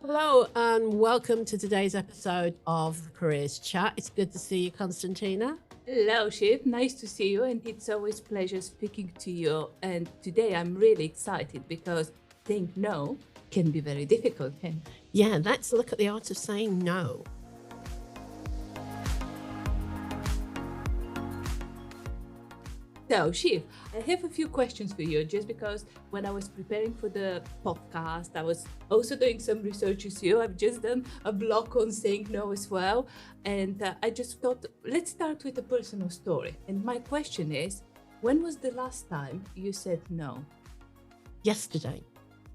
Hello and welcome to today's episode of Careers Chat. It's good to see you, Konstantina. Hello, Shiv. Nice to see you, and it's always pleasure speaking to you. And today I'm really excited because saying no can be very difficult. Yeah, let's look at the art of saying no. So, Shiv, I have a few questions for you just because when I was preparing for the podcast, I was also doing some research as you. I've just done a blog on saying no as well. And I just thought, let's start with a personal story. And my question is, when was the last time you said no? Yesterday.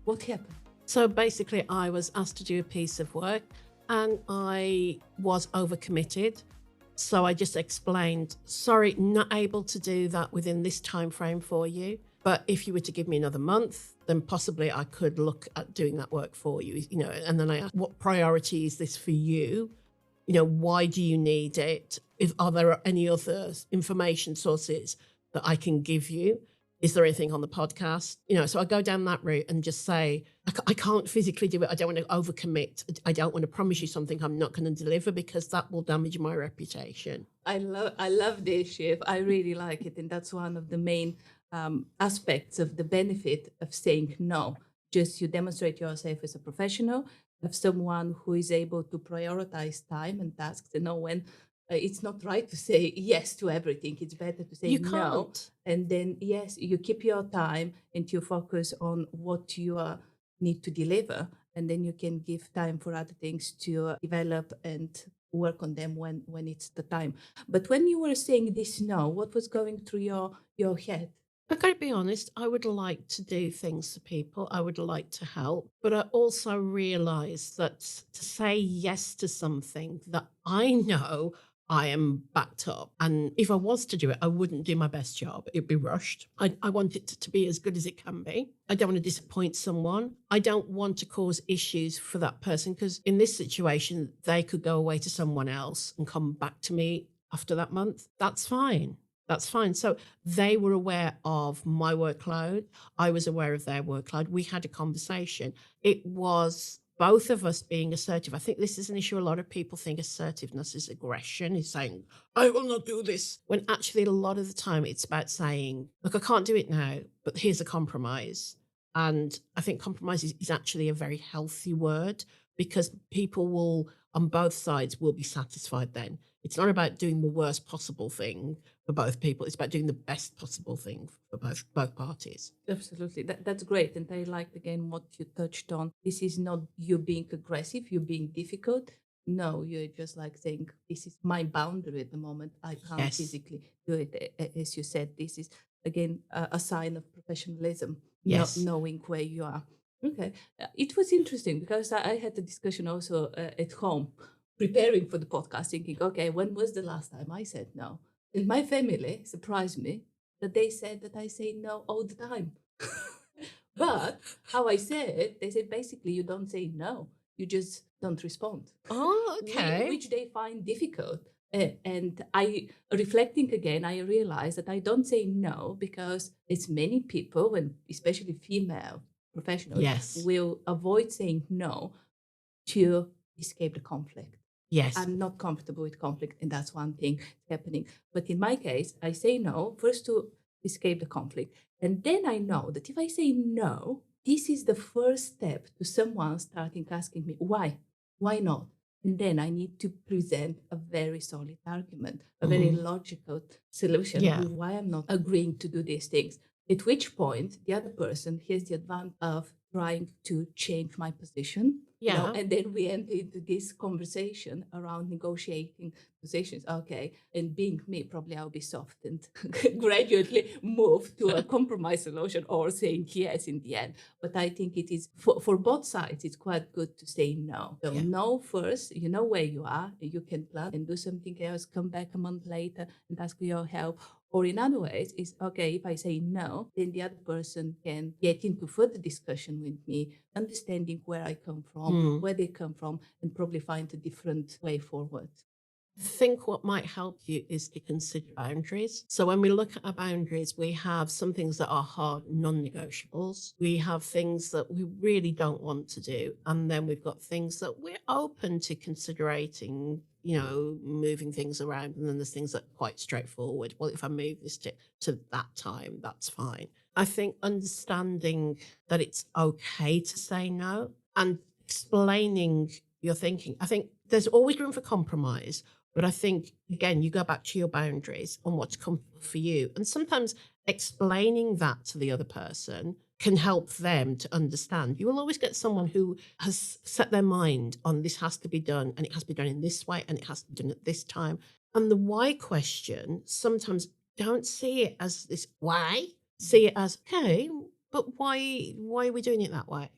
What happened? So basically, I was asked to do a piece of work and I was overcommitted. So I just explained, sorry, not able to do that within this time frame for you. But if you were to give me another month, then possibly I could look at doing that work for you, and then I asked, what priority is this for you? Why do you need it? Are there any other information sources that I can give you? Is there anything on the podcast? So I go down that route and just say, I can't physically do it. I don't want to overcommit. I don't want to promise you something I'm not going to deliver because that will damage my reputation. I love this, Shiv. I really like it. And that's one of the main aspects of the benefit of saying no. Just you demonstrate yourself as a professional, of someone who is able to prioritize time and tasks and know when it's not right to say yes to everything. It's better to say You no. can't. And then, yes, you keep your time and you focus on what you need to deliver. And then you can give time for other things to develop and work on them when it's the time. But when you were saying this no, what was going through your head? I've got to be honest, I would like to do things for people. I would like to help. But I also realize that to say yes to something that I know I am backed up. And if I was to do it, I wouldn't do my best job. It'd be rushed. I want it to be as good as it can be. I don't want to disappoint someone. I don't want to cause issues for that person because in this situation, they could go away to someone else and come back to me after that month. That's fine. That's fine. So they were aware of my workload. I was aware of their workload. We had a conversation. It was both of us being assertive. I think this is an issue. A lot of people think assertiveness is aggression, is saying, I will not do this. When actually, a lot of the time, it's about saying, look, I can't do it now, but here's a compromise. And I think compromise is actually a very healthy word because people will, on both sides, will be satisfied then. It's not about doing the worst possible thing for both people. It's about doing the best possible thing for both parties. Absolutely. That's great. And I liked again what you touched on. This is not you being aggressive, you being difficult. No, you're just like saying, this is my boundary at the moment. I can't Yes. physically do it. As you said, this is again a sign of professionalism, Yes. not knowing where you are. Okay. It was interesting because I had a discussion also at home, preparing for the podcast, thinking, okay, when was the last time I said no? And my family surprised me that they said that I say no all the time. But how I said it, they said basically you don't say no, you just don't respond. Oh, okay. Which they find difficult. And I, reflecting again, I realized that I don't say no because it's many people, and especially female professionals, Yes. will avoid saying no to escape the conflict. Yes. I'm not comfortable with conflict, and that's one thing happening. But in my case, I say no first to escape the conflict. And then I know that if I say no, this is the first step to someone starting asking me, why? Why not? And then I need to present a very solid argument, a very logical solution why I'm not agreeing to do these things. At which point, the other person has the advantage of trying to change my position. Yeah. And then we enter into this conversation around negotiating positions. Okay. And being me, probably I'll be soft and gradually move to a compromise solution or saying yes in the end. But I think it is for both sides, it's quite good to say no. So no first, you know where you are, you can plan and do something else, come back a month later and ask for your help. Or in other ways, is okay, if I say no, then the other person can get into further discussion with me, understanding where I come from, where they come from, and probably find a different way forward. I think what might help you is to consider boundaries. So when we look at our boundaries, we have some things that are hard non-negotiables. We have things that we really don't want to do. And then we've got things that we're open to considering, moving things around. And then there's things that are quite straightforward. Well, if I move this to that time, that's fine. I think understanding that it's okay to say no and explaining your thinking. I think there's always room for compromise, but I think, again, you go back to your boundaries and what's comfortable for you. And sometimes explaining that to the other person can help them to understand. You will always get someone who has set their mind on this has to be done and it has to be done in this way and it has to be done at this time. And the why question, sometimes don't see it as this why, see it as, okay, but why are we doing it that way?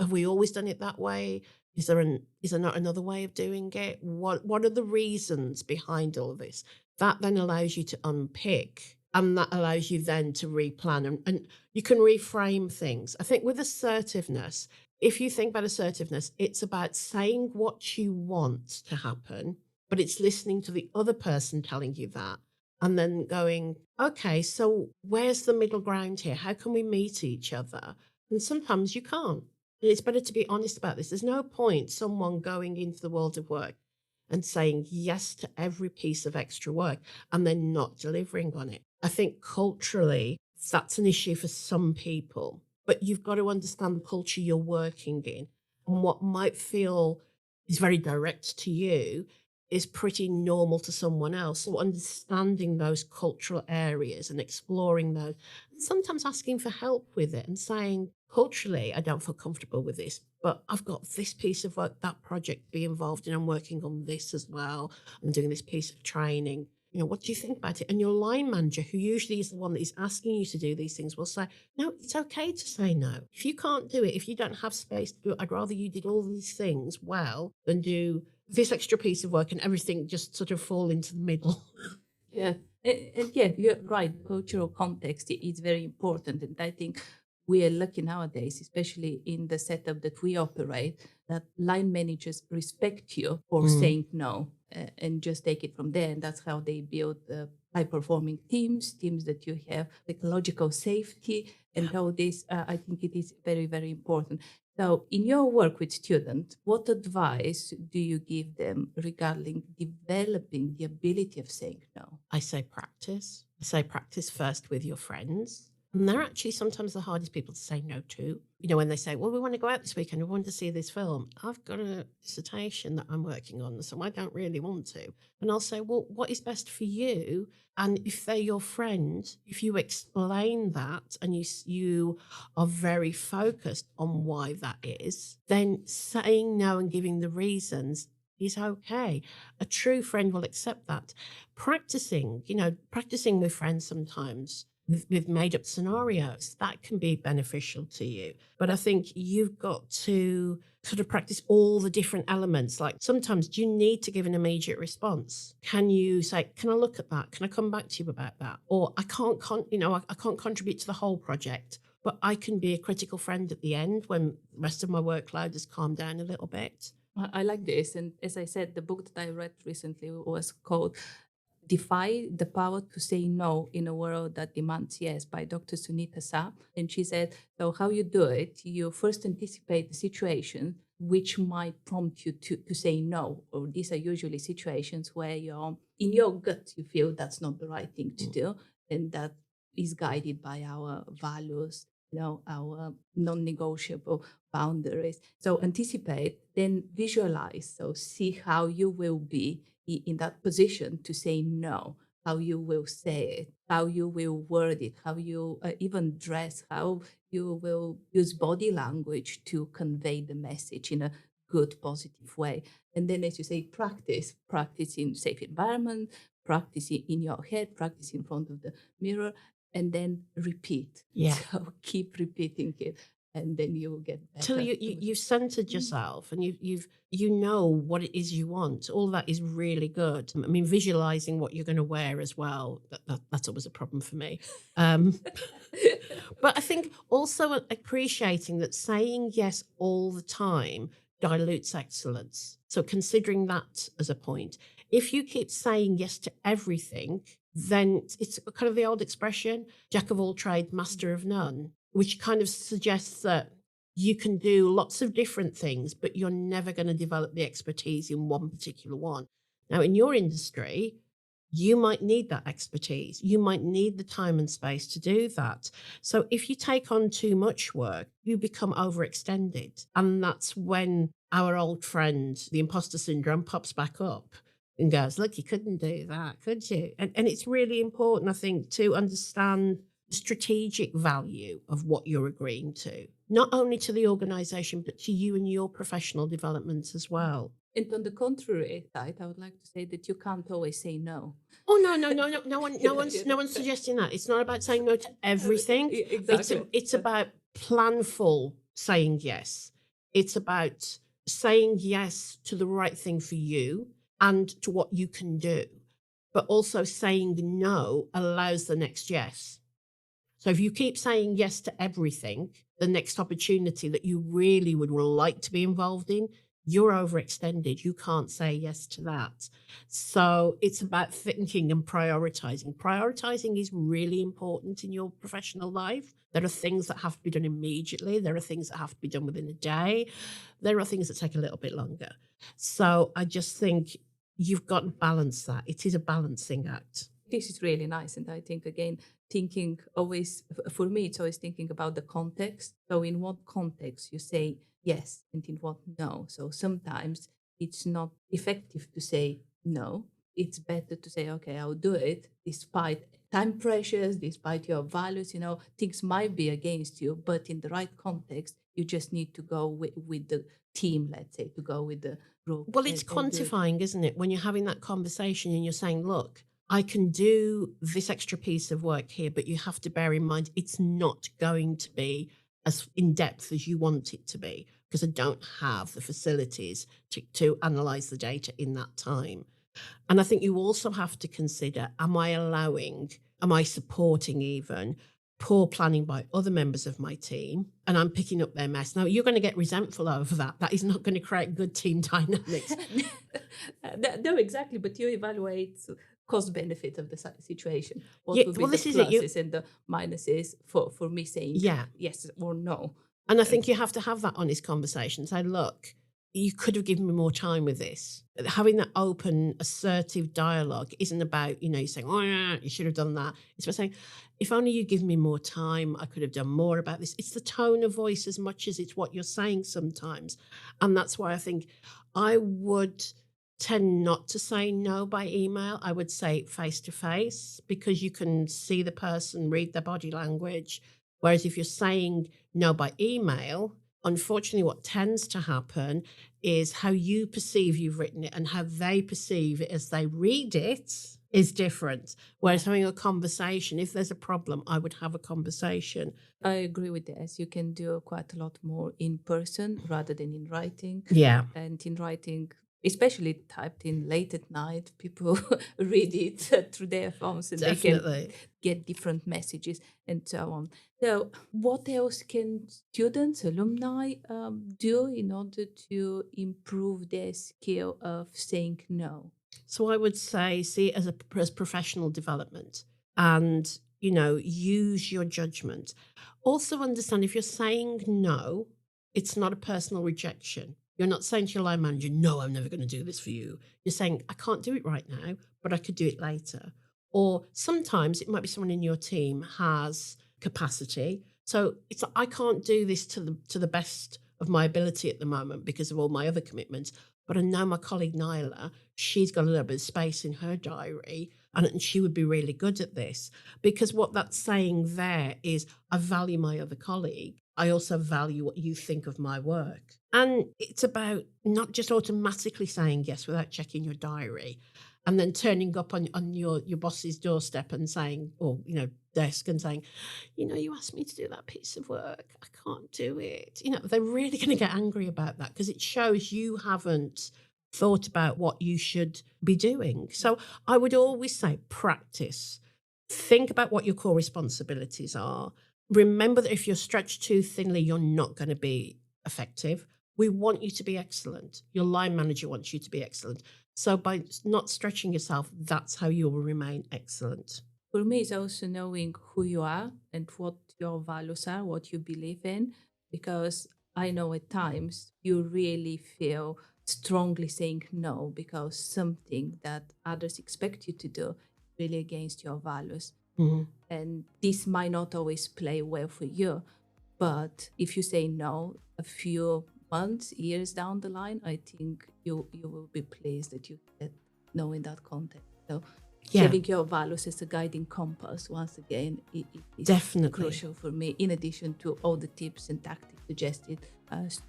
Have we always done it that way? Is there not another way of doing it? What are the reasons behind all of this? That then allows you to unpick, and that allows you then to replan, and you can reframe things. I think with assertiveness, if you think about assertiveness, it's about saying what you want to happen, but it's listening to the other person telling you that. And then going, okay, so where's the middle ground here? How can we meet each other? And sometimes you can't. It's better to be honest about this. There's no point someone going into the world of work and saying yes to every piece of extra work and then not delivering on it. I think culturally, that's an issue for some people, but you've got to understand the culture you're working in, and what might feel is very direct to you is pretty normal to someone else. So understanding those cultural areas and exploring those, and sometimes asking for help with it and saying, culturally, I don't feel comfortable with this, but I've got this piece of work, that project to be involved in. I'm working on this as well. I'm doing this piece of training. What do you think about it? And your line manager, who usually is the one that is asking you to do these things, will say, no, it's okay to say no. If you can't do it, if you don't have space to do it, I'd rather you did all these things well than do this extra piece of work and everything just sort of fall into the middle. Yeah, and yeah, you're right. Cultural context is very important, and I think we are lucky nowadays, especially in the setup that we operate, that line managers respect you for Mm. saying no and just take it from there. And that's how they build high-performing teams that you have psychological safety, and all this. I think it is very, very important. So, in your work with students, what advice do you give them regarding developing the ability of saying no? I say practice. I say practice first with your friends. And they're actually sometimes the hardest people to say no to. When they say, well, we want to go out this weekend, we want to see this film. I've got a dissertation that I'm working on, so I don't really want to. And I'll say, well, what is best for you? And if they're your friend, if you explain that and you are very focused on why that is, then saying no and giving the reasons is okay. A true friend will accept that. Practicing with friends sometimes with made up scenarios, that can be beneficial to you. But I think you've got to sort of practice all the different elements. Like sometimes do you need to give an immediate response? Can you say, can I look at that? Can I come back to you about that? Or I can't, I can't contribute to the whole project, but I can be a critical friend at the end when the rest of my workload has calmed down a little bit. I like this. And as I said, the book that I read recently was called Defy the Power to Say No in a World That Demands Yes by Dr. Sunita Sa. And she said, so how you do it, you first anticipate the situation which might prompt you to say no. Or these are usually situations where in your gut, you feel that's not the right thing to do. And that is guided by our values, our non-negotiable boundaries. So anticipate, then visualize. So see how you will be in that position to say no, how you will say it, how you will word it, how you even dress, how you will use body language to convey the message in a good, positive way. And then, as you say, practice in safe environment, practice in your head, practice in front of the mirror, and then repeat. Yeah. So keep repeating it, and then you will get better. Till you've centered yourself and you know what it is you want. All of that is really good. I mean, visualizing what you're going to wear as well. That's always a problem for me. But I think also appreciating that saying yes all the time dilutes excellence. So considering that as a point, if you keep saying yes to everything, then it's kind of the old expression, jack of all trades, master of none, which kind of suggests that you can do lots of different things, but you're never going to develop the expertise in one particular one. Now, in your industry, you might need that expertise. You might need the time and space to do that. So if you take on too much work, you become overextended. And that's when our old friend, the imposter syndrome, pops back up and goes, look, you couldn't do that, could you? And it's really important, I think, to understand the strategic value of what you're agreeing to, not only to the organization, but to you and your professional development as well. And on the contrary side, I would like to say that you can't always say no. Oh no! No one's Yeah. suggesting that. It's not about saying no to everything. Exactly. It's about planful saying yes. It's about saying yes to the right thing for you and to what you can do. But also saying no allows the next yes. So if you keep saying yes to everything, the next opportunity that you really would like to be involved in, you're overextended. You can't say yes to that. So it's about thinking and prioritizing. Prioritizing is really important in your professional life. There are things that have to be done immediately. There are things that have to be done within a day. There are things that take a little bit longer. So I just think you've got to balance that. It is a balancing act. This is really nice. And I think, again, thinking always, for me, it's always thinking about the context. So in what context you say yes and in what no. So sometimes it's not effective to say no. It's better to say, okay, I'll do it despite time pressures, despite your values, things might be against you, but in the right context, you just need to go with the team, let's say, to go with the group. Well, it's and do it. quantifying, isn't it? When you're having that conversation and you're saying, look, I can do this extra piece of work here, but you have to bear in mind it's not going to be as in depth as you want it to be because I don't have the facilities to analyze the data in that time. And I think you also have to consider, am I supporting even poor planning by other members of my team? And I'm picking up their mess. Now, you're going to get resentful over that. That is not going to create good team dynamics. No, exactly. But you evaluate cost benefit of the situation. What Yeah, would be well, the this is it. pluses and the minuses for me saying Yeah. yes or no? And I think you have to have that honest conversation. Say, look, you could have given me more time with this. Having that open, assertive dialogue isn't about, you saying, oh, yeah, you should have done that. It's about saying, if only you give me more time, I could have done more about this. It's the tone of voice as much as it's what you're saying sometimes. And that's why I think I would tend not to say no by email. I would say face to face because you can see the person, read their body language. Whereas if you're saying no by email, unfortunately, what tends to happen is how you perceive you've written it and how they perceive it as they read it is different. Whereas having a conversation, if there's a problem, I would have a conversation. I agree with this. You can do quite a lot more in person rather than in writing. Yeah. And in writing, especially typed in late at night, people read it through their phones and Definitely. they can get different messages and so on. So what else can students, alumni do in order to improve their skill of saying no? So I would say see it as professional development and, use your judgment. Also understand if you're saying no, it's not a personal rejection. You're not saying to your line manager, no, I'm never going to do this for you. You're saying, I can't do it right now, but I could do it later. Or sometimes it might be someone in your team has capacity. So it's I can't do this to the best of my ability at the moment because of all my other commitments. But I know my colleague Nyla, she's got a little bit of space in her diary and she would be really good at this. Because what that's saying there is I value my other colleague. I also value what you think of my work. And it's about not just automatically saying yes without checking your diary and then turning up on your boss's doorstep and saying, or, desk and saying, you asked me to do that piece of work. I can't do it. They're really going to get angry about that because it shows you haven't thought about what you should be doing. So I would always say practice. Think about what your core responsibilities are. Remember that if you're stretched too thinly, you're not going to be effective. We want you to be excellent. Your line manager wants you to be excellent. So by not stretching yourself, that's how you will remain excellent. For me, it's also knowing who you are and what your values are, what you believe in, because I know at times you really feel strongly saying no because something that others expect you to do is really against your values. Mhm. And this might not always play well for you, but if you say no a few months, years down the line, I think you will be pleased that you said no in that context. So Yeah, having your values as a guiding compass, once again, it is definitely. crucial for me, in addition to all the tips and tactics suggested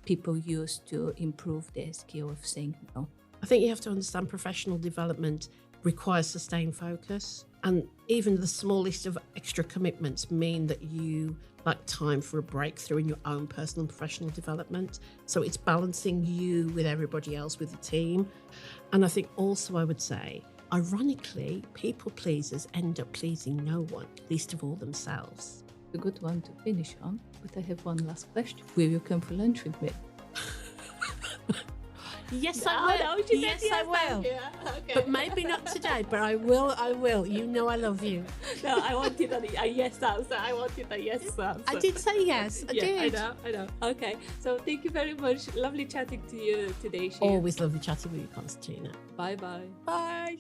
people use to improve their skill of saying no. I think you have to understand professional development requires sustained focus. And even the smallest of extra commitments mean that you like time for a breakthrough in your own personal and professional development. So it's balancing you with everybody else, with the team. And I think also I would say, ironically, people pleasers end up pleasing no one, least of all themselves. A good one to finish on, but I have one last question. Will you come for lunch with me? Yes, I will. Yes, I will. Yeah, okay. But maybe not today, but I will. You know I love you. No, I wanted a yes answer. I wanted a yes answer. I did say yes. I did. I know. Okay, so thank you very much. Lovely chatting to you today, Shia. Always lovely chatting with you, Konstantina. Bye-bye. Bye.